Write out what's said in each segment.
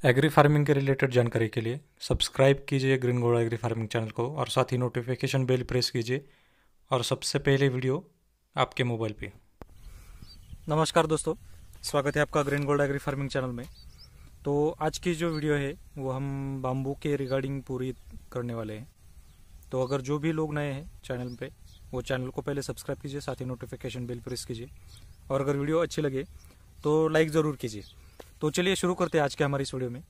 Agree farming के related जानकारी के लिए सब्सक्राइब कीजिए green gold agri farming channel को और साथ ही नोटिफिकेशन बेल प्रेस कीजिए और सबसे पहले वीडियो आपके मोबाइल पे। नमस्कार दोस्तों, स्वागत है आपका green gold agri farming channel में। तो आज की जो वीडियो है वो हम बाम्बू के रिगार्डिंग पूरी करने वाले हैं। तो अगर जो भी लोग नए हैं चैनल पे, वो चैनल को पहले सब्सक्राइब कीजिए, साथ ही नोटिफिकेशन बेल प्रेस कीजिए और अगर वीडियो अच्छी लगे तो लाइक ज़रूर कीजिए। तो चलिए शुरू करते हैं आज के हमारी इस वीडियो में।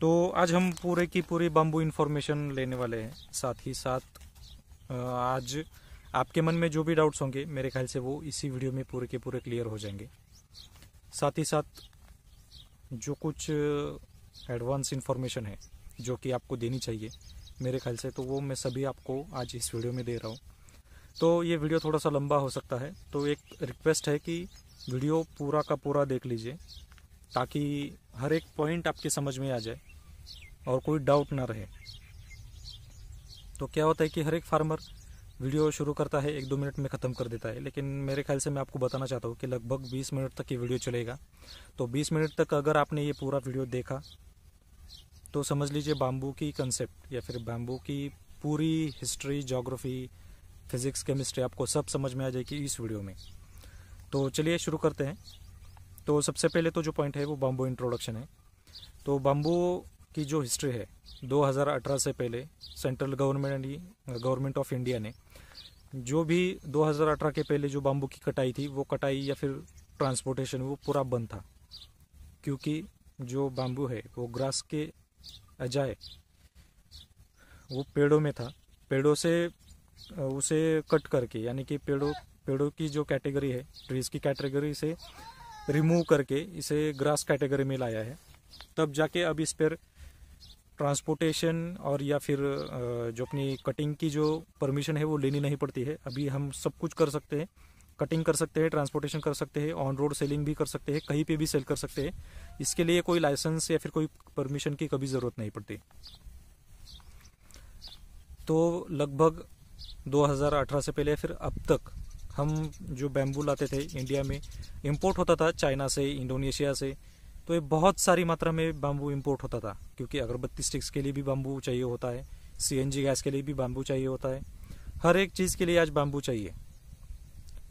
तो आज हम पूरे की पूरी बाम्बू इन्फॉर्मेशन लेने वाले हैं। साथ ही साथ आज आपके मन में जो भी डाउट्स होंगे मेरे ख्याल से वो इसी वीडियो में पूरे के पूरे क्लियर हो जाएंगे। साथ ही साथ जो कुछ एडवांस इन्फॉर्मेशन है जो कि आपको देनी चाहिए मेरे ख्याल से, तो वो मैं सभी आपको आज इस वीडियो में दे रहा हूँ। तो ये वीडियो थोड़ा सा लंबा हो सकता है, तो एक रिक्वेस्ट है कि वीडियो पूरा का पूरा देख लीजिए ताकि हर एक पॉइंट आपके समझ में आ जाए और कोई डाउट ना रहे। तो क्या होता है कि हर एक फार्मर वीडियो शुरू करता है, 1-2 मिनट में ख़त्म कर देता है, लेकिन मेरे ख्याल से मैं आपको बताना चाहता हूँ कि लगभग 20 मिनट तक ये वीडियो चलेगा। तो 20 मिनट तक अगर आपने ये पूरा वीडियो देखा तो समझ लीजिए बाम्बू की कंसेप्ट या फिर बाम्बू की पूरी हिस्ट्री, ज्योग्राफी, फिजिक्स, केमिस्ट्री आपको सब समझ में आ जाएगी इस वीडियो में। तो चलिए शुरू करते हैं। तो सबसे पहले तो जो पॉइंट है वो बाम्बू इंट्रोडक्शन है। तो बाम्बू की जो हिस्ट्री है 2018 से पहले सेंट्रल गवर्नमेंट ऑफ इंडिया ने जो भी 2018 के पहले जो बाम्बू की कटाई थी वो कटाई या फिर ट्रांसपोर्टेशन वो पूरा बंद था, क्योंकि जो बाम्बू है वो ग्रास के अजाय वो पेड़ों में था। पेड़ों से उसे कट करके, यानी कि पेड़ों की जो कैटेगरी है ट्रीज की कैटेगरी से रिमूव करके इसे ग्रास कैटेगरी में लाया है। तब जाके अब इस पर ट्रांसपोर्टेशन और या फिर जो अपनी कटिंग की जो परमिशन है वो लेनी नहीं पड़ती है। अभी हम सब कुछ कर सकते हैं, कटिंग कर सकते हैं, ट्रांसपोर्टेशन कर सकते हैं, ऑन रोड सेलिंग भी कर सकते हैं, कहीं पे भी सेल कर सकते हैं। इसके लिए कोई लाइसेंस या फिर कोई परमिशन की कभी ज़रूरत नहीं पड़ती। तो लगभग 2018 से पहले फिर अब तक हम जो बैम्बू लाते थे इंडिया में, इंपोर्ट होता था चाइना से, इंडोनेशिया से। तो ये बहुत सारी मात्रा में बाम्बू इंपोर्ट होता था, क्योंकि अगरबत्ती स्टिक्स के लिए भी बाम्बू चाहिए होता है, सीएनजी गैस के लिए भी बाम्बू चाहिए होता है, हर एक चीज़ के लिए आज बाम्बू चाहिए।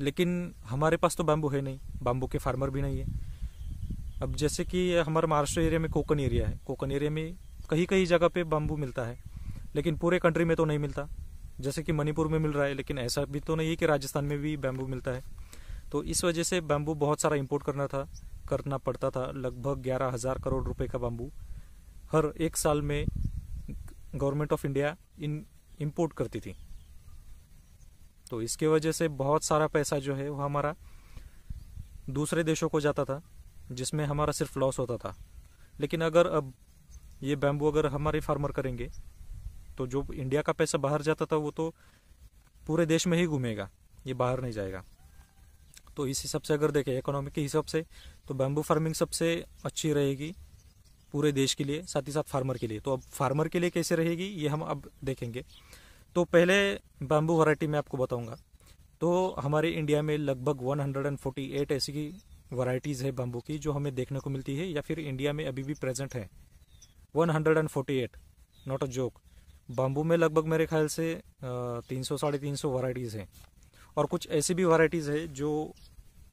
लेकिन हमारे पास तो बाम्बू है नहीं, बाम्बू के फार्मर भी नहीं है। अब जैसे कि हमारे महाराष्ट्र एरिया में कोकन एरिया है, कोकन एरिया में कहीं कहीं जगह पे बाम्बू मिलता है, लेकिन पूरे कंट्री में तो नहीं मिलता। जैसे कि मणिपुर में मिल रहा है, लेकिन ऐसा भी तो नहीं है कि राजस्थान में भी बैम्बू मिलता है। तो इस वजह से बैम्बू बहुत सारा इंपोर्ट करना पड़ता था। लगभग 11,000 करोड़ रुपए का बाम्बू हर एक साल में गवर्नमेंट ऑफ इंडिया इंपोर्ट करती थी। तो इसके वजह से बहुत सारा पैसा जो है वो हमारा दूसरे देशों को जाता था, जिसमें हमारा सिर्फ लॉस होता था। लेकिन अगर अब ये बैम्बू अगर हमारे फार्मर करेंगे तो जो इंडिया का पैसा बाहर जाता था वो तो पूरे देश में ही घूमेगा, ये बाहर नहीं जाएगा। तो इस हिसाब से अगर देखें इकोनॉमिक के हिसाब से, तो बैम्बू फार्मिंग सबसे अच्छी रहेगी पूरे देश के लिए, साथ ही साथ फार्मर के लिए। तो अब फार्मर के लिए कैसे रहेगी ये हम अब देखेंगे। तो पहले बैम्बू वैरायटी मैं आपको बताऊंगा। तो हमारे इंडिया में लगभग 148 ऐसी की वैरायटीज़ है बाम्बू की जो हमें देखने को मिलती है या फिर इंडिया में अभी भी प्रेजेंट है। 148, नॉट अ जोक। बाम्बू में लगभग मेरे ख्याल से 300-350 वैरायटीज़ हैं, और कुछ ऐसी भी वैरायटीज़ है जो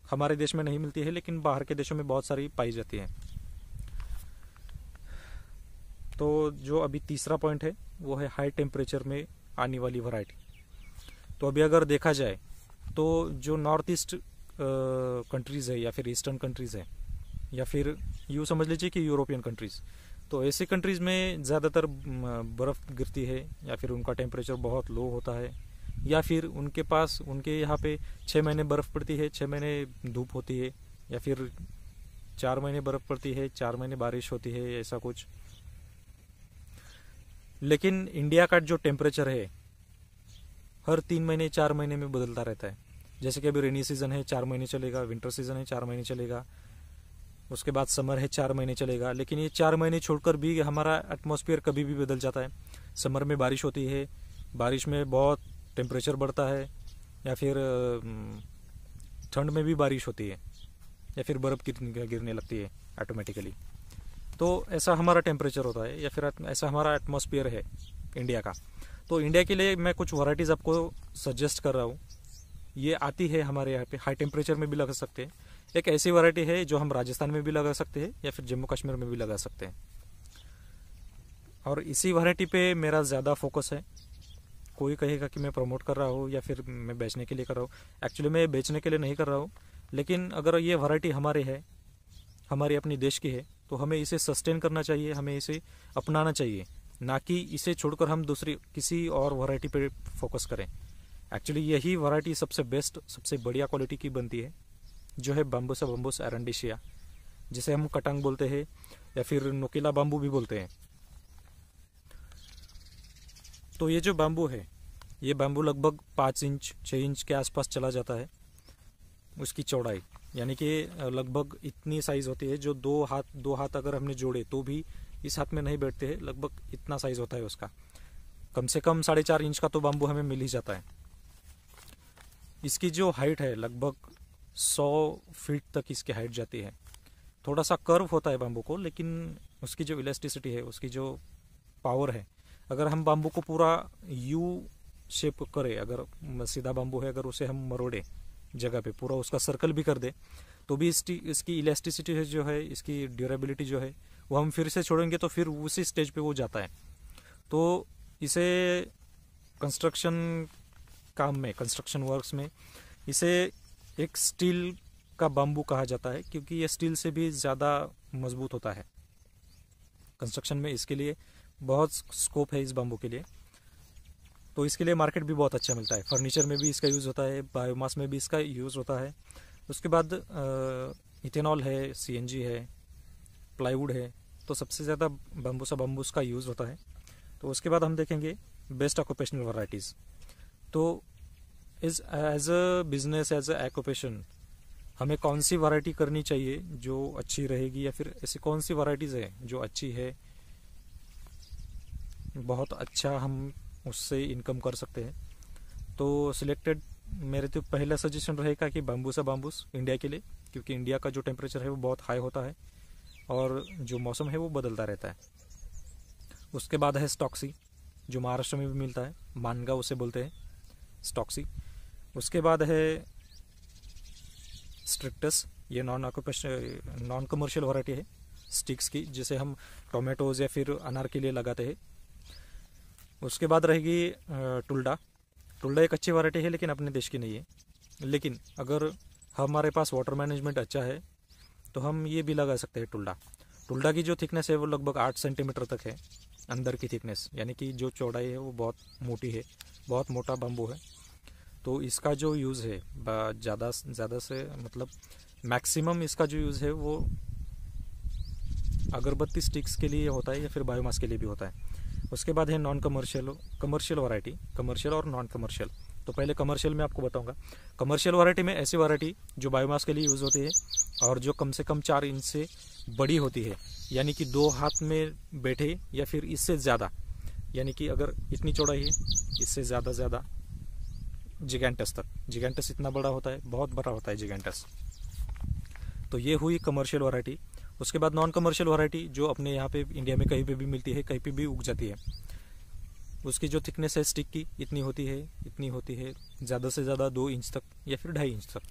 हमारे देश में नहीं मिलती है लेकिन बाहर के देशों में बहुत सारी पाई जाती हैं। तो जो अभी तीसरा पॉइंट है वो है हाई टेम्परेचर में आने वाली वैरायटी। तो अभी अगर देखा जाए तो जो नॉर्थ ईस्ट कंट्रीज़ है या फिर ईस्टर्न कंट्रीज़ है या फिर यूँ समझ लीजिए कि यूरोपियन कंट्रीज़, तो ऐसी कंट्रीज़ में ज़्यादातर बर्फ़ गिरती है या फिर उनका टेम्परेचर बहुत लो होता है, या फिर उनके यहाँ पे 6 महीने बर्फ़ पड़ती है, 6 महीने धूप होती है, या फिर 4 महीने बर्फ़ पड़ती है, 4 महीने बारिश होती है, ऐसा कुछ। लेकिन इंडिया का जो टेम्परेचर है हर 3 महीने 4 महीने में बदलता रहता है। जैसे कि अभी रेनी सीज़न है 4 महीने चलेगा, विंटर सीज़न है 4 महीने चलेगा, उसके बाद समर है 4 महीने चलेगा। लेकिन ये 4 महीने छोड़कर भी हमारा एटमॉस्फेयर कभी भी बदल जाता है। समर में बारिश होती है, बारिश में बहुत टेम्परेचर बढ़ता है, या फिर ठंड में भी बारिश होती है, या फिर बर्फ़ गिरने लगती है ऑटोमेटिकली। तो ऐसा हमारा टेम्परेचर होता है या फिर ऐसा हमारा एटमॉस्फेयर है इंडिया का। तो इंडिया के लिए मैं कुछ वैरायटीज़ आपको सजेस्ट कर रहा हूँ। ये आती है हमारे यहाँ पे, हाई टेम्परेचर में भी लगा सकते हैं। एक ऐसी वैरायटी है जो हम राजस्थान में भी लगा सकते हैं या फिर जम्मू कश्मीर में भी लगा सकते हैं, और इसी वैरायटी पे मेरा ज़्यादा फोकस है। कोई कहेगा कि मैं प्रमोट कर रहा हूँ या फिर मैं बेचने के लिए कर रहा हूँ, एक्चुअली मैं बेचने के लिए नहीं कर रहा हूँ। लेकिन अगर ये वैरायटी हमारी है, हमारी अपनी देश की है, तो हमें इसे सस्टेन करना चाहिए, हमें इसे अपनाना चाहिए, ना कि इसे छोड़कर हम दूसरी किसी और वैरायटी पे फोकस करें। एक्चुअली यही वैरायटी सबसे बेस्ट, सबसे बढ़िया क्वालिटी की बनती है, जो है बाम्बूसा बाम्बूस एरंडेशिया, जिसे हम कटांग बोलते हैं या फिर नोकीला बाम्बू भी बोलते हैं। तो ये जो बाम्बू है, ये बाम्बू लगभग 5 इंच 6 इंच के आसपास चला जाता है उसकी चौड़ाई, यानी कि लगभग इतनी साइज़ होती है जो दो हाथ अगर हमने जोड़े तो भी इस हाथ में नहीं बैठते हैं, लगभग इतना साइज़ होता है उसका। कम से कम 4.5 इंच का तो बाम्बू हमें मिल ही जाता है। इसकी जो हाइट है लगभग 100 फीट तक इसकी हाइट जाती है। थोड़ा सा कर्व होता है बाम्बू को, लेकिन उसकी जो इलास्टिसिटी है, उसकी जो पावर है, अगर हम बाम्बू को पूरा यू शेप करें, अगर सीधा बाम्बू है, अगर उसे हम मरोड़े जगह पे पूरा उसका सर्कल भी कर दे, तो भी इसकी इलास्टिसिटी जो है, इसकी ड्यूरेबिलिटी जो है, वो हम फिर से छोड़ेंगे तो फिर उसी स्टेज पे वो जाता है। तो इसे कंस्ट्रक्शन काम में, कंस्ट्रक्शन वर्क्स में इसे एक स्टील का बाम्बू कहा जाता है, क्योंकि ये स्टील से भी ज़्यादा मजबूत होता है। कंस्ट्रक्शन में इसके लिए बहुत स्कोप है इस बाम्बू के लिए, तो इसके लिए मार्केट भी बहुत अच्छा मिलता है। फर्नीचर में भी इसका यूज़ होता है, बायोमास में भी इसका यूज़ होता है। उसके बाद इथेनॉल है, सीएनजी है, प्लाईवुड है, तो सबसे ज़्यादा बाम्बूसा बाम्बूस का यूज़ होता है। तो उसके बाद हम देखेंगे बेस्ट ऑक्यूपेशनल वैरायटीज़। तो as a business, as a occupation, हमें कौन सी वैरायटी करनी चाहिए जो अच्छी रहेगी, या फिर ऐसी कौन सी वैरायटीज़ है जो अच्छी है, बहुत अच्छा हम उससे इनकम कर सकते हैं। तो सिलेक्टेड मेरे तो पहला सजेशन रहेगा कि बाम्बूसा बाम्बूस इंडिया के लिए, क्योंकि इंडिया का जो टेम्परेचर है वो बहुत हाई होता है और जो मौसम है वो बदलता रहता है। उसके बाद है स्टॉक्सी, जो महाराष्ट्र में भी मिलता है, मानगा उसे बोलते हैं, स्टॉक्सी। उसके बाद है स्ट्रिक्टस, ये नॉन कमर्शियल वैरायटी है स्टिक्स की, जिसे हम टोमेटोज या फिर अनार के लिए लगाते हैं। उसके बाद रहेगी टुल्डा। टुल्डा एक अच्छी वैरायटी है, लेकिन अपने देश की नहीं है। लेकिन अगर हमारे पास वाटर मैनेजमेंट अच्छा है तो हम ये भी लगा सकते हैं टुल्डा। टुल्डा की जो थिकनेस है वो लगभग 8 सेंटीमीटर तक है अंदर की थिकनेस, यानी कि जो चौड़ाई है वो बहुत मोटी है, बहुत मोटा बाम्बू है। तो इसका जो यूज़ है ज़्यादा से मतलब मैक्सिमम इसका जो यूज़ है वो अगरबत्ती स्टिक्स के लिए होता है या फिर बायोमास के लिए भी होता है। उसके बाद है नॉन कमर्शियल वैरायटी, कमर्शियल और नॉन कमर्शियल। तो पहले कमर्शियल में आपको बताऊंगा। कमर्शियल वैरायटी में ऐसी वैरायटी जो बायोमास के लिए यूज़ होती है और जो कम से कम 4 इंच से बड़ी होती है, यानी कि 2 हाथ में बैठे या फिर इससे ज़्यादा, यानी कि अगर इतनी चौड़ाई है इससे ज़्यादा जिगेंटस तक। जिगेंटस इतना बड़ा होता है, बहुत बड़ा होता है जिगेंटस। तो ये हुई कमर्शियल वैरायटी। उसके बाद नॉन कमर्शियल वैरायटी जो अपने यहाँ पे इंडिया में कहीं पे भी मिलती है, कहीं पे भी उग जाती है। उसकी जो थिकनेस है स्टिक की इतनी होती है, ज़्यादा से ज़्यादा 2 इंच तक या फिर 2.5 इंच तक।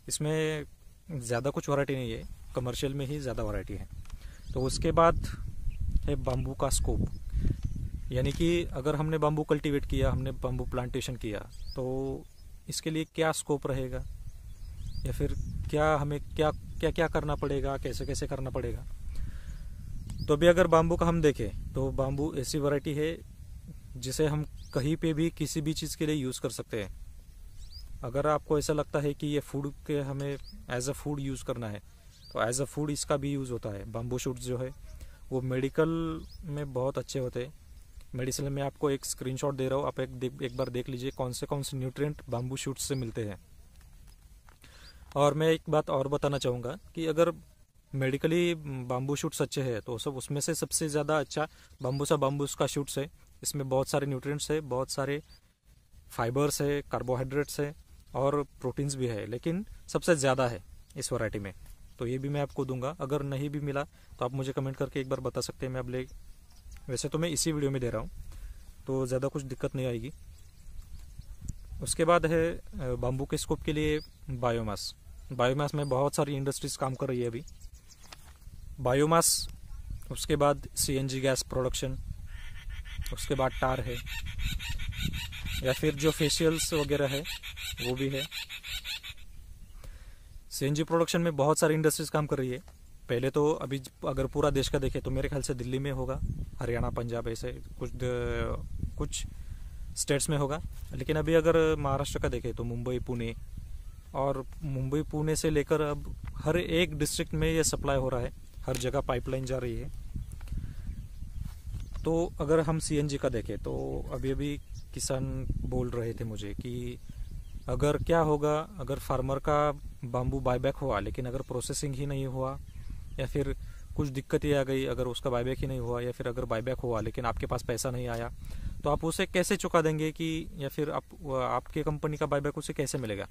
इसमें ज़्यादा कुछ वैरायटी नहीं है, कमर्शियल में ही ज़्यादा वैरायटी है। तो उसके बाद है बाम्बू का स्कोप, यानी कि अगर हमने बाम्बू कल्टीवेट किया, हमने बाम्बू प्लांटेशन किया, तो इसके लिए क्या स्कोप रहेगा, या फिर क्या हमें क्या करना पड़ेगा, कैसे करना पड़ेगा। तो भी अगर बाम्बू का हम देखें तो बाम्बू ऐसी वैरायटी है जिसे हम कहीं पे भी किसी भी चीज़ के लिए यूज़ कर सकते हैं। अगर आपको ऐसा लगता है कि ये फूड के हमें एज अ फूड यूज़ करना है, तो एज अ फूड इसका भी यूज़ होता है। बाम्बू शूट्स जो है वो मेडिकल में बहुत अच्छे होते हैं। मेडिसिन में आपको एक स्क्रीनशॉट दे रहा हूँ, आप एक बार देख लीजिए कौन से न्यूट्रिएंट बाम्बू शूट्स से मिलते हैं। और मैं एक बात और बताना चाहूँगा कि अगर मेडिकली बाम्बू शूट्स अच्छे हैं तो सब उसमें से सबसे ज़्यादा अच्छा बाम्बूस का शूट्स है। इसमें बहुत सारे न्यूट्रिएंट्स है, बहुत सारे फाइबर्स है, कार्बोहाइड्रेट्स है और प्रोटीन्स भी है, लेकिन सबसे ज़्यादा है इस वैरायटी में। तो ये भी मैं आपको दूंगा। अगर नहीं भी मिला तो आप मुझे कमेंट करके एक बार बता सकते हैं, मैं अब वैसे तो मैं इसी वीडियो में दे रहा हूँ, तो ज़्यादा कुछ दिक्कत नहीं आएगी। उसके बाद है बाम्बू के स्कोप के लिए बायोमास। बायोमास में बहुत सारी इंडस्ट्रीज काम कर रही है अभी। बायोमास, उसके बाद सीएनजी गैस प्रोडक्शन, उसके बाद टार है, या फिर जो फेशियल्स वगैरह है वो भी है। सीएनजी प्रोडक्शन में बहुत सारी इंडस्ट्रीज काम कर रही है। पहले तो अभी अगर पूरा देश का देखें तो मेरे ख्याल से दिल्ली में होगा, हरियाणा, पंजाब, ऐसे कुछ स्टेट्स में होगा। लेकिन अभी अगर महाराष्ट्र का देखें तो मुंबई, पुणे, और मुंबई पुणे से लेकर अब हर एक डिस्ट्रिक्ट में ये सप्लाई हो रहा है, हर जगह पाइपलाइन जा रही है। तो अगर हम सीएनजी का देखें तो अभी अभी किसान बोल रहे थे मुझे कि अगर क्या होगा अगर फार्मर का बाम्बू बायबैक हुआ लेकिन अगर प्रोसेसिंग ही नहीं हुआ, या फिर कुछ दिक्कत ही आ गई, अगर उसका बायबैक ही नहीं हुआ, या फिर अगर बायबैक हुआ लेकिन आपके पास पैसा नहीं आया, तो आप उसे कैसे चुका देंगे कि, या फिर आपके कंपनी का बायबैक उसे कैसे मिलेगा।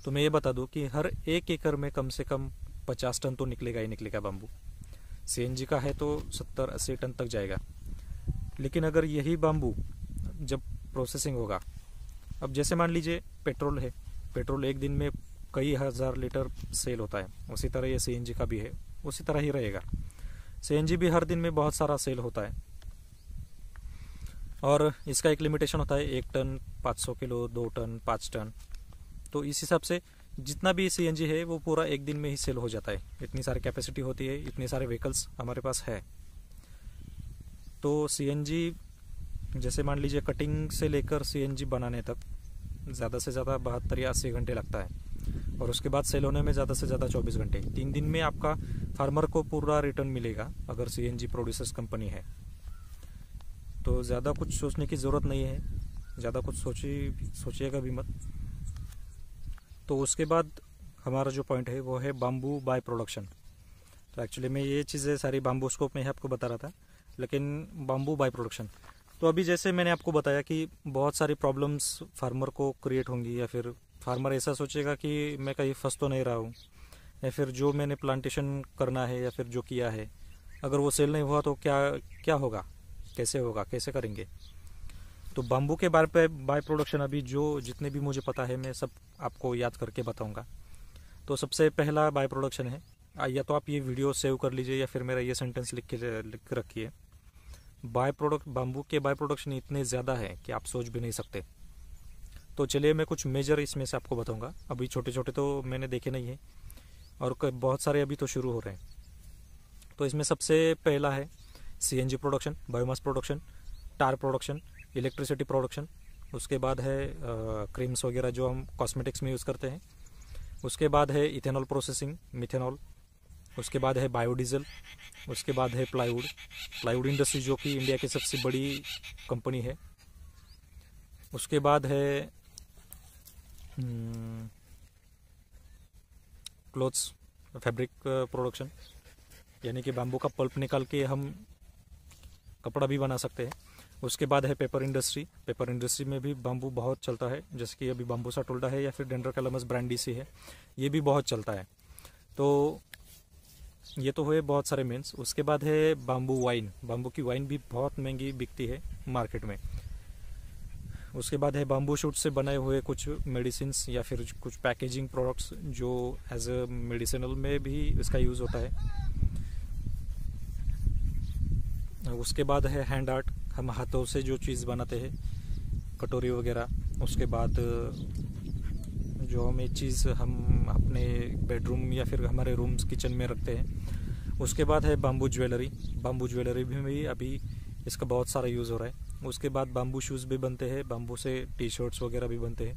तो मैं ये बता दूं कि हर 1 एकड़ में कम से कम 50 टन तो निकलेगा ही निकलेगा बाम्बू। सीएनजी का है तो 70-80 टन तक जाएगा। लेकिन अगर यही बाम्बू जब प्रोसेसिंग होगा, अब जैसे मान लीजिए पेट्रोल है, पेट्रोल एक दिन में कई हज़ार लीटर सेल होता है, उसी तरह ये सीएनजी का भी है, उसी तरह ही रहेगा। सीएनजी भी हर दिन में बहुत सारा सेल होता है, और इसका एक लिमिटेशन होता है 1 टन, 500 किलो, 2 टन, 5 टन। तो इस हिसाब से जितना भी सीएनजी है वो पूरा एक दिन में ही सेल हो जाता है। इतनी सारी कैपेसिटी होती है, इतने सारे व्हीकल्स हमारे पास है। तो सीएनजी जैसे मान लीजिए कटिंग से लेकर सीएनजी बनाने तक ज़्यादा से ज़्यादा 72 या 80 घंटे लगता है, और उसके बाद सेल होने में ज़्यादा से ज़्यादा 24 घंटे। 3 दिन में आपका फार्मर को पूरा रिटर्न मिलेगा अगर सीएनजी प्रोड्यूसर्स कंपनी है। तो ज़्यादा कुछ सोचने की ज़रूरत नहीं है, ज़्यादा कुछ सोचिएगा भी मत। तो उसके बाद हमारा जो पॉइंट है वो है बाम्बू बाय प्रोडक्शन। तो एक्चुअली मैं ये चीज़ें सारी बाम्बू स्कोप में ही आपको बता रहा था, लेकिन बाम्बू बाय प्रोडक्शन तो अभी जैसे मैंने आपको बताया कि बहुत सारी प्रॉब्लम्स फार्मर को क्रिएट होंगी, या फिर फार्मर ऐसा सोचेगा कि मैं कहीं फंस तो नहीं रहा हूँ, या फिर जो मैंने प्लांटेशन करना है या फिर जो किया है अगर वो सेल नहीं हुआ तो क्या होगा, कैसे होगा, कैसे करेंगे। तो बाम्बू के बाय प्रोडक्शन अभी जितने भी मुझे पता है मैं सब आपको याद करके बताऊंगा। तो सबसे पहला बाय प्रोडक्शन है, या तो आप ये वीडियो सेव कर लीजिए या फिर मेरा ये सेंटेंस लिख के रखिए। बाम्बू के बाय प्रोडक्शन इतने ज़्यादा है कि आप सोच भी नहीं सकते। तो चलिए मैं कुछ मेजर इसमें से आपको बताऊंगा। अभी छोटे छोटे तो मैंने देखे नहीं है, और बहुत सारे अभी तो शुरू हो रहे हैं। तो इसमें सबसे पहला है सीएनजी प्रोडक्शन, बायोमास प्रोडक्शन, टार प्रोडक्शन, इलेक्ट्रिसिटी प्रोडक्शन। उसके बाद है क्रीम्स वगैरह जो हम कॉस्मेटिक्स में यूज़ करते हैं। उसके बाद है इथेनॉल प्रोसेसिंग, मिथेनॉल। उसके बाद है बायोडीजल। उसके बाद है प्लाईवुड इंडस्ट्री जो कि इंडिया की सबसे बड़ी कंपनी है। उसके बाद है क्लोथ्स, फैब्रिक प्रोडक्शन, यानी कि बाम्बू का पल्प निकाल के हम कपड़ा भी बना सकते हैं। उसके बाद है पेपर इंडस्ट्री। पेपर इंडस्ट्री में भी बाम्बू बहुत चलता है, जैसे कि अभी बाम्बूसा टोल्डा है या फिर डेंड्रोकैलामस ब्रांडिसी है, ये भी बहुत चलता है। तो ये तो हुए बहुत सारे मीन्स। उसके बाद है बाम्बू वाइन। बाम्बू की वाइन भी बहुत महंगी बिकती है मार्केट में। उसके बाद है बाम्बू शूट से बनाए हुए कुछ मेडिसिन या फिर कुछ पैकेजिंग प्रोडक्ट्स जो एज ए मेडिसिनल में भी इसका यूज़ होता है। उसके बाद है हैंड आर्ट, हम हाथों से जो चीज़ बनाते हैं, कटोरी वगैरह। उसके बाद जो हम एक चीज़ हम अपने बेडरूम या फिर हमारे रूम्स किचन में रखते हैं। उसके बाद है बाम्बू ज्वेलरी। बाम्बू ज्वेलरी भी अभी इसका बहुत सारा यूज़ हो रहा है। उसके बाद बाम्बू शूज़ भी बनते हैं, बाम्बू से टी शर्ट्स वगैरह भी बनते हैं,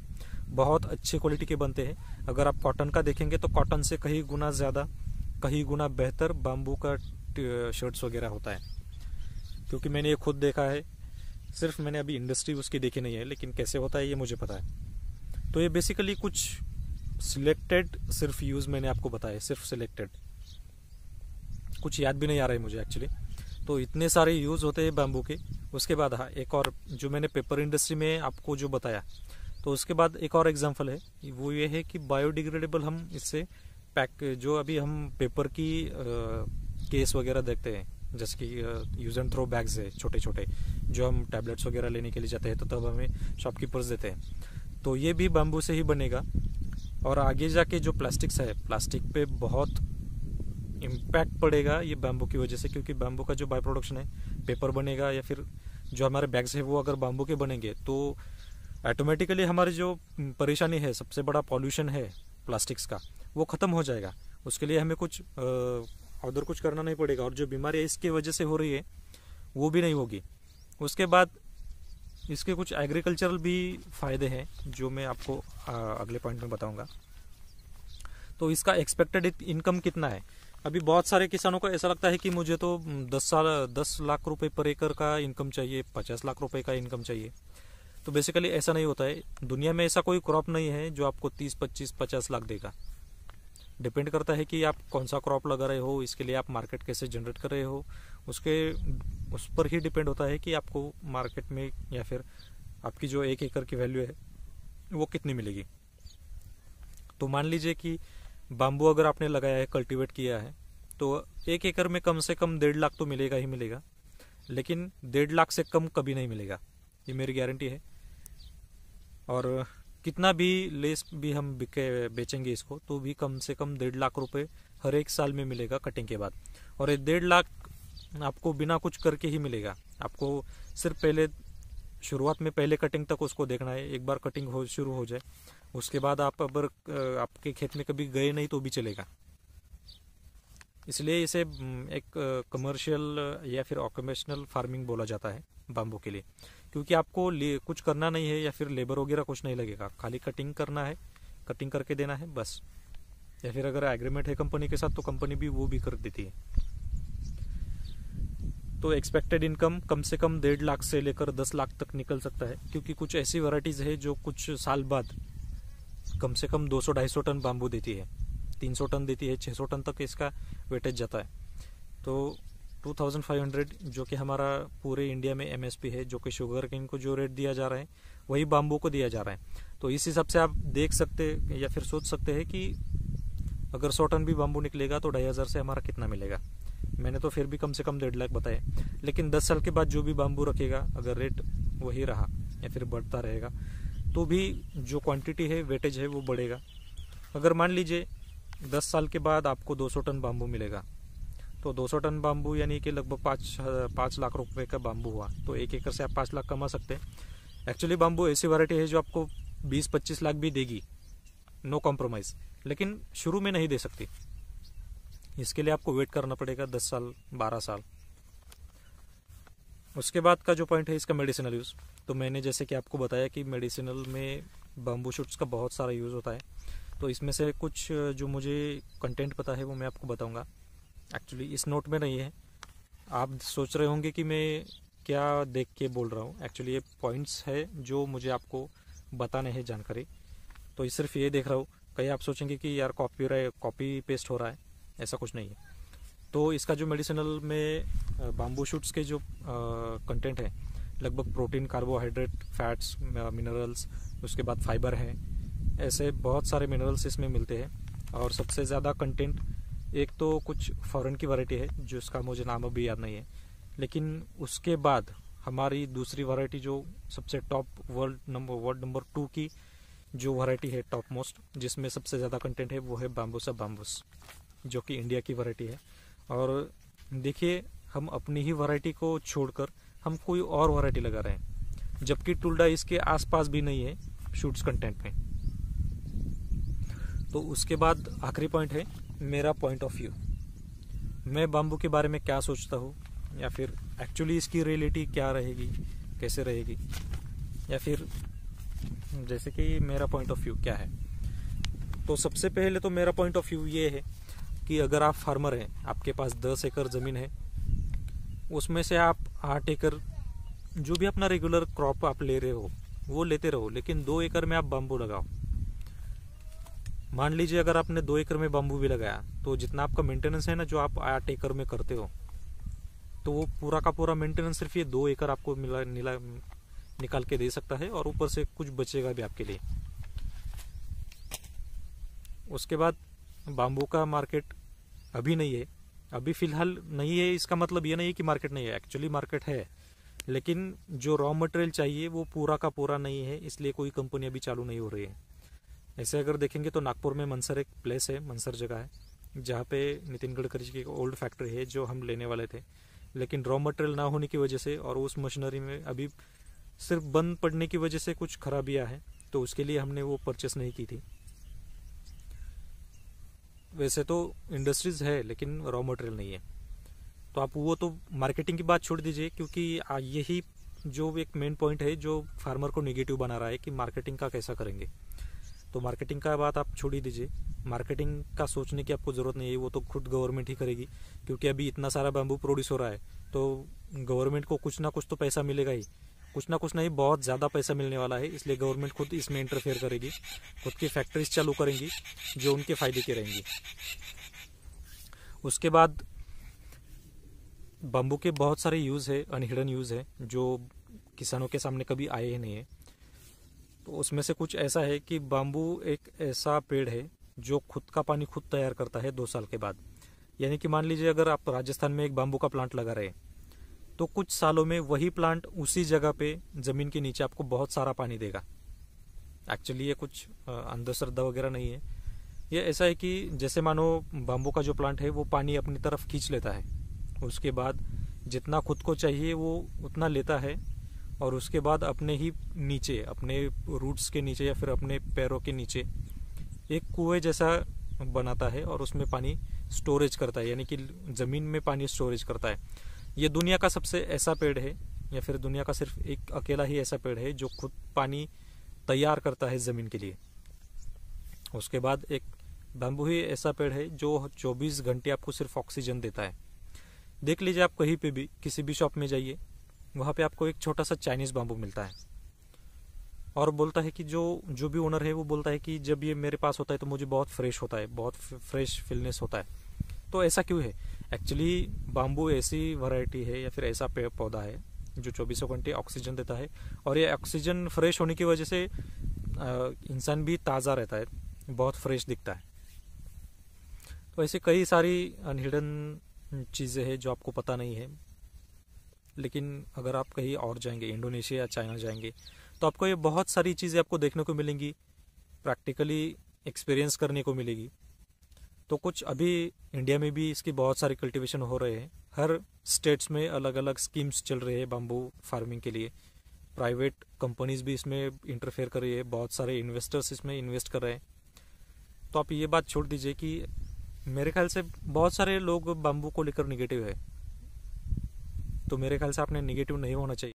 बहुत अच्छे क्वालिटी के बनते हैं। अगर आप कॉटन का देखेंगे तो कॉटन से कहीं गुना ज़्यादा, कहीं गुना बेहतर बाम्बू का शर्ट्स वगैरह होता है, क्योंकि मैंने ये खुद देखा है। सिर्फ मैंने अभी इंडस्ट्री उसकी देखी नहीं है, लेकिन कैसे होता है ये मुझे पता है। तो ये बेसिकली कुछ सिलेक्टेड सिर्फ यूज़ मैंने आपको बताया, सिर्फ सिलेक्टेड, कुछ याद भी नहीं आ रहा है मुझे एक्चुअली। तो इतने सारे यूज़ होते हैं बैम्बू के। उसके बाद हाँ, एक और जो मैंने पेपर इंडस्ट्री में आपको जो बताया, तो उसके बाद एक और एग्जांपल है, वो ये है कि बायोडिग्रेडेबल हम इससे पैक जो अभी हम पेपर की केस वगैरह देखते हैं, जैसे कि यूज एंड थ्रो बैग्स है छोटे छोटे, जो हम टैबलेट्स वगैरह लेने के लिए जाते हैं तो तब हमें शॉपकीपर्स देते हैं, तो ये भी बाम्बू से ही बनेगा। और आगे जाके जो प्लास्टिक्स है, प्लास्टिक पे बहुत इम्पैक्ट पड़ेगा ये बाम्बू की वजह से, क्योंकि बाम्बू का जो बाय प्रोडक्शन है, पेपर बनेगा या फिर जो हमारे बैग्स है वो अगर बाम्बू के बनेंगे तो ऑटोमेटिकली हमारी जो परेशानी है, सबसे बड़ा पॉल्यूशन है प्लास्टिक्स का, वो ख़त्म हो जाएगा। उसके लिए हमें कुछ उधर कुछ करना नहीं पड़ेगा, और जो बीमारी इसकी वजह से हो रही है वो भी नहीं होगी। उसके बाद इसके कुछ एग्रीकल्चरल भी फ़ायदे हैं जो मैं आपको अगले पॉइंट में बताऊंगा। तो इसका एक्सपेक्टेड इनकम कितना है? अभी बहुत सारे किसानों को ऐसा लगता है कि मुझे तो 10 लाख रुपए पर एकड़ का इनकम चाहिए, 50 लाख रुपए का इनकम चाहिए। तो बेसिकली ऐसा नहीं होता है। दुनिया में ऐसा कोई क्रॉप नहीं है जो आपको 30, 25, 50 लाख देगा। डिपेंड करता है कि आप कौन सा क्रॉप लगा रहे हो, इसके लिए आप मार्केट कैसे जनरेट कर रहे हो, उस पर ही डिपेंड होता है कि आपको मार्केट में या फिर आपकी जो 1 एकड़ की वैल्यू है वो कितनी मिलेगी। तो मान लीजिए कि बाम्बू अगर आपने लगाया है, कल्टीवेट किया है, तो 1 एकड़ में कम से कम 1.5 लाख तो मिलेगा ही मिलेगा, लेकिन 1.5 लाख से कम कभी नहीं मिलेगा, ये मेरी गारंटी है। और कितना भी लेस भी हम बेचेंगे इसको तो भी कम से कम 1.5 लाख रुपए हर एक साल में मिलेगा कटिंग के बाद। और ये 1.5 लाख आपको बिना कुछ करके ही मिलेगा। आपको सिर्फ पहले शुरुआत में पहले कटिंग तक उसको देखना है। एक बार कटिंग शुरू हो जाए, उसके बाद आप अगर आपके खेत में कभी गए नहीं तो भी चलेगा। इसलिए इसे एक कमर्शियल या फिर ऑक्यूपेशनल फार्मिंग बोला जाता है बाम्बू के लिए, क्योंकि आपको कुछ करना नहीं है या फिर लेबर वगैरह कुछ नहीं लगेगा, खाली कटिंग करना है, कटिंग करके देना है बस। या फिर अगर एग्रीमेंट है कंपनी के साथ तो कंपनी भी वो भी कर देती है। तो एक्सपेक्टेड इनकम कम से कम 1.5 लाख से लेकर 10 लाख तक निकल सकता है, क्योंकि कुछ ऐसी वैरायटीज है जो कुछ साल बाद कम से कम 200-250 टन बाम्बू देती है, 300 टन देती है, 600 टन तक इसका वेटेज जाता है। तो 2500 जो कि हमारा पूरे इंडिया में एमएसपी है, जो कि शुगर केन को जो रेट दिया जा रहा है वही बाम्बू को दिया जा रहा है। तो इस हिसाब से आप देख सकते या फिर सोच सकते हैं कि अगर 100 टन भी बाम्बू निकलेगा तो 2500 से हमारा कितना मिलेगा। मैंने तो फिर भी कम से कम 1.5 लाख बताया, लेकिन 10 साल के बाद जो भी बाम्बू रखेगा, अगर रेट वही रहा या फिर बढ़ता रहेगा तो भी जो क्वांटिटी है, वेटेज है, वो बढ़ेगा। अगर मान लीजिए 10 साल के बाद आपको 200 टन बाम्बू मिलेगा, तो 200 टन बाम्बू यानी कि लगभग 5 लाख रुपए का बाम्बू हुआ, तो 1 एकड़ से आप 5 लाख कमा सकते हैं। एक्चुअली बाम्बू ऐसी वैरायटी है जो आपको 20-25 लाख भी देगी, नो कॉम्प्रोमाइज़, लेकिन शुरू में नहीं दे सकती। इसके लिए आपको वेट करना पड़ेगा 10 साल 12 साल। उसके बाद का जो पॉइंट है इसका मेडिसिनल यूज़, तो मैंने जैसे कि आपको बताया कि मेडिसिनल में बाम्बू शूट्स का बहुत सारा यूज़ होता है। तो इसमें से कुछ जो मुझे कंटेंट पता है वो मैं आपको बताऊंगा। एक्चुअली इस नोट में नहीं है, आप सोच रहे होंगे कि मैं क्या देख के बोल रहा हूँ। एक्चुअली ये पॉइंट्स है जो मुझे आपको बताने हैं जानकारी, तो सिर्फ ये देख रहा हूँ। कहीं आप सोचेंगे कि यार कॉपी पेस्ट हो रहा है, ऐसा कुछ नहीं है। तो इसका जो मेडिसिनल में बाम्बू शूट्स के जो कंटेंट है, लगभग प्रोटीन, कार्बोहाइड्रेट, फैट्स, मिनरल्स, उसके बाद फाइबर है, ऐसे बहुत सारे मिनरल्स इसमें मिलते हैं। और सबसे ज़्यादा कंटेंट, एक तो कुछ फॉरेन की वैरायटी है जिसका मुझे नाम अभी याद नहीं है, लेकिन उसके बाद हमारी दूसरी वैरायटी जो सबसे टॉप वर्ल्ड नंबर 2 की जो वैरायटी है, टॉप मोस्ट, जिसमें सबसे ज़्यादा कंटेंट है, वो है बाम्बूसा बाम्बूस, जो कि इंडिया की वैरायटी है। और देखिए, हम अपनी ही वैरायटी को छोड़कर हम कोई और वैरायटी लगा रहे हैं, जबकि टुल्डा इसके आसपास भी नहीं है शूट्स कंटेंट में। तो उसके बाद आखिरी पॉइंट है मेरा पॉइंट ऑफ व्यू। मैं बाम्बू के बारे में क्या सोचता हूँ, या फिर एक्चुअली इसकी रियलिटी क्या रहेगी, कैसे रहेगी, या फिर जैसे कि मेरा पॉइंट ऑफ व्यू क्या है। तो सबसे पहले तो मेरा पॉइंट ऑफ व्यू ये है कि अगर आप फार्मर हैं, आपके पास 10 एकड़ ज़मीन है, उसमें से आप 8 एकड़ जो भी अपना रेगुलर क्रॉप आप ले रहे हो वो लेते रहो, लेकिन 2 एकड़ में आप बाम्बू लगाओ। मान लीजिए अगर आपने 2 एकड़ में बाम्बू भी लगाया, तो जितना आपका मेंटेनेंस है ना, जो आप 8 एकड़ में करते हो, तो वो पूरा का पूरा मेंटेनेंस सिर्फ ये 2 एकड़ आपको निकाल के दे सकता है, और ऊपर से कुछ बचेगा भी आपके लिए। उसके बाद बाम्बू का मार्केट अभी नहीं है, अभी फ़िलहाल नहीं है। इसका मतलब ये नहीं है कि मार्केट नहीं है, एक्चुअली मार्केट है, लेकिन जो रॉ मटेरियल चाहिए वो पूरा का पूरा नहीं है, इसलिए कोई कंपनी अभी चालू नहीं हो रही है। ऐसे अगर देखेंगे तो नागपुर में मनसर एक प्लेस है, मनसर जगह है, जहाँ पे नितिन गडकरी जी की एक ओल्ड फैक्ट्री है जो हम लेने वाले थे, लेकिन रॉ मटेरियल ना होने की वजह से और उस मशीनरी में अभी सिर्फ बंद पड़ने की वजह से कुछ खराबियाँ हैं, तो उसके लिए हमने वो परचेस नहीं की थी। वैसे तो इंडस्ट्रीज है लेकिन रॉ मटेरियल नहीं है, तो आप वो तो मार्केटिंग की बात छोड़ दीजिए, क्योंकि यही जो एक मेन पॉइंट है जो फार्मर को नेगेटिव बना रहा है कि मार्केटिंग का कैसा करेंगे। तो मार्केटिंग का बात आप छोड़ ही दीजिए, मार्केटिंग का सोचने की आपको ज़रूरत नहीं है, वो तो खुद गवर्नमेंट ही करेगी, क्योंकि अभी इतना सारा बैम्बू प्रोड्यूस हो रहा है तो गवर्नमेंट को कुछ ना कुछ तो पैसा मिलेगा ही, कुछ ना कुछ नहीं बहुत ज़्यादा पैसा मिलने वाला है, इसलिए गवर्नमेंट खुद इसमें इंटरफेयर करेगी, खुद की फैक्ट्रीज चालू करेंगी जो उनके फ़ायदे की रहेंगी। उसके बाद बम्बू के बहुत सारे यूज़ है, अनहिडन यूज़ है जो किसानों के सामने कभी आए ही नहीं है। तो उसमें से कुछ ऐसा है कि बाम्बू एक ऐसा पेड़ है जो खुद का पानी खुद तैयार करता है 2 साल के बाद। यानी कि मान लीजिए अगर आप राजस्थान में एक बाम्बू का प्लांट लगा रहे हैं तो कुछ सालों में वही प्लांट उसी जगह पे ज़मीन के नीचे आपको बहुत सारा पानी देगा। एक्चुअली ये कुछ अंधश्रद्धा वगैरह नहीं है, ये ऐसा है कि जैसे मानो बाम्बू का जो प्लांट है वो पानी अपनी तरफ खींच लेता है, उसके बाद जितना खुद को चाहिए वो उतना लेता है, और उसके बाद अपने ही नीचे, अपने रूट्स के नीचे या फिर अपने पैरों के नीचे एक कुएं जैसा बनाता है और उसमें पानी स्टोरेज करता है, यानी कि ज़मीन में पानी स्टोरेज करता है। ये दुनिया का सबसे ऐसा पेड़ है, या फिर दुनिया का सिर्फ एक अकेला ही ऐसा पेड़ है जो खुद पानी तैयार करता है ज़मीन के लिए। उसके बाद एक बैम्बू ही ऐसा पेड़ है जो 24 घंटे आपको सिर्फ ऑक्सीजन देता है। देख लीजिए आप कहीं पे भी किसी भी शॉप में जाइए, वहाँ पे आपको एक छोटा सा चाइनीज़ बाम्बू मिलता है और बोलता है कि जो भी ओनर है वो बोलता है कि जब ये मेरे पास होता है तो मुझे बहुत फ्रेश होता है, बहुत फ्रेश फीलनेस होता है। तो ऐसा क्यों है? एक्चुअली बाम्बू ऐसी वैरायटी है या फिर ऐसा पेड़ पौधा है जो 24 घंटे ऑक्सीजन देता है, और ये ऑक्सीजन फ्रेश होने की वजह से इंसान भी ताज़ा रहता है, बहुत फ्रेश दिखता है। तो ऐसे कई सारी अनहिडन चीज़ें हैं जो आपको पता नहीं है, लेकिन अगर आप कहीं और जाएंगे, इंडोनेशिया या चाइना जाएंगे, तो आपको ये बहुत सारी चीज़ें आपको देखने को मिलेंगी, प्रैक्टिकली एक्सपीरियंस करने को मिलेगी। तो कुछ अभी इंडिया में भी इसकी बहुत सारे कल्टीवेशन हो रहे हैं, हर स्टेट्स में अलग अलग स्कीम्स चल रहे हैं बाम्बू फार्मिंग के लिए, प्राइवेट कंपनीज भी इसमें इंटरफेयर कर रही है, बहुत सारे इन्वेस्टर्स इसमें इन्वेस्ट कर रहे हैं। तो आप ये बात छोड़ दीजिए कि मेरे ख्याल से बहुत सारे लोग बाम्बू को लेकर निगेटिव है, तो मेरे ख्याल से आपने निगेटिव नहीं होना चाहिए।